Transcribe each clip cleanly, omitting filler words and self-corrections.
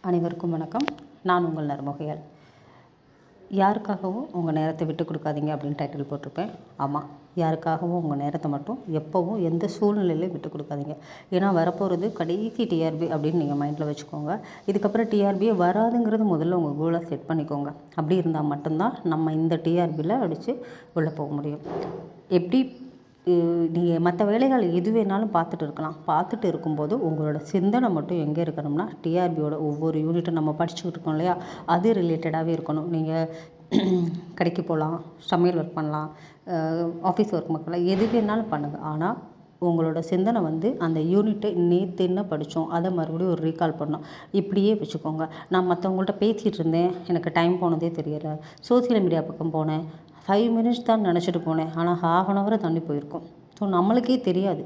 அனைவருக்கும் வணக்கம். நான் உங்கள் நர்மோகையால். யாருக்காகவும் உங்கள் நேரத்தை விட்டு கொடுக்காதீங்க அப்படின்னு டைட்டில் போட்டிருப்பேன். ஆமாம், யாருக்காகவும் உங்கள் நேரத்தை மட்டும் எப்போவும் எந்த சூழ்நிலையிலையும் விட்டு கொடுக்காதீங்க. ஏன்னா வரப்போகிறது கடைசி டிஆர்பி அப்படின்னு நீங்கள் மைண்டில் வச்சுக்கோங்க. இதுக்கப்புறம் டிஆர்பியே வராதுங்கிறது முதல்ல உங்கள் கோலை செட் பண்ணிக்கோங்க. அப்படி இருந்தால் மட்டும்தான் நம்ம இந்த டிஆர்பியில் அடித்து உள்ளே போக முடியும். எப்படி நீங்கள் மற்ற வேலைகள் எது வேணாலும் பார்த்துட்டு இருக்கலாம். பார்த்துட்டு இருக்கும்போது உங்களோட சிந்தனை மட்டும் எங்கே இருக்கணும்னா டிஆர்பியோட ஒவ்வொரு யூனிட்டும் நம்ம படிச்சுக்கிட்டு இருக்கோம் இல்லையா, அது ரிலேட்டடாகவே இருக்கணும். நீங்கள் கடைக்கு போகலாம், சமையல் ஒர்க் பண்ணலாம், ஆஃபீஸ் ஒர்க் பண்ணலாம், எது வேணாலும் பண்ணுங்கள். ஆனால் உங்களோட சிந்தனை அந்த யூனிட்டை நேற்று என்ன படித்தோம் அதை மறுபடியும் ஒரு ரீகால் பண்ணோம். இப்படியே வச்சுக்கோங்க. நான் மற்றவங்கள்ட்ட பேசிகிட்டு இருந்தேன், எனக்கு டைம் போனதே தெரியலை. சோசியல் மீடியா பக்கம் போனேன், 5 மினிட்ஸ் தான் நினச்சிட்டு போனேன், ஆனால் ½ தாண்டி போயிருக்கோம். ஸோ நம்மளுக்கே தெரியாது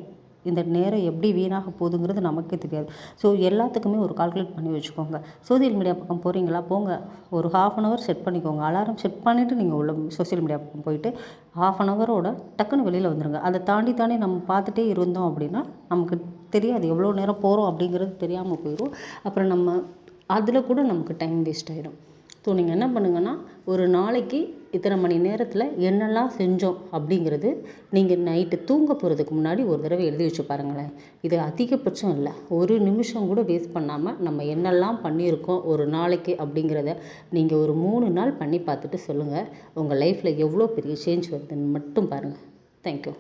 இந்த நேரம் எப்படி வீணாக போகுதுங்கிறது நமக்கே தெரியாது. ஸோ எல்லாத்துக்குமே ஒரு கால்குலேட் பண்ணி வச்சுக்கோங்க. சோசியல் மீடியா பக்கம் போகிறீங்களா, போங்க, ஒரு ½ செட் பண்ணிக்கோங்க. அலாரம் செட் பண்ணிவிட்டு நீங்கள் உள்ள சோசியல் மீடியா பக்கம் போயிட்டு ½ டக்குன்னு வெளியில் வந்துடுங்க. அதை தாண்டி நம்ம பார்த்துட்டே இருந்தோம் அப்படின்னா நமக்கு தெரியாது எவ்வளோ நேரம் போகிறோம் அப்படிங்கிறது தெரியாமல் போயிடும். அப்புறம் நம்ம அதில் கூட நமக்கு டைம் வேஸ்ட் ஆகிடும். ஸோ நீங்கள் என்ன பண்ணுங்கன்னா, ஒரு நாளைக்கு இத்தனை மணி நேரத்தில் என்னெல்லாம் செஞ்சோம் அப்படிங்கிறது நீங்கள் நைட்டு தூங்க போகிறதுக்கு முன்னாடி ஒரு தடவை எழுதி வச்சு பாருங்களேன். இது அதிகபட்சம் இல்லை, ஒரு நிமிஷம் கூட வேஸ்ட் பண்ணாமல் நம்ம என்னெல்லாம் பண்ணியிருக்கோம் ஒரு நாளைக்கு அப்படிங்கிறத நீங்கள் ஒரு 3 நாள் பண்ணி பார்த்துட்டு சொல்லுங்கள். உங்கள் லைஃப்பில் எவ்வளோ பெரிய சேஞ்ச் வருதுன்னு மட்டும் பாருங்கள். தேங்க்யூ.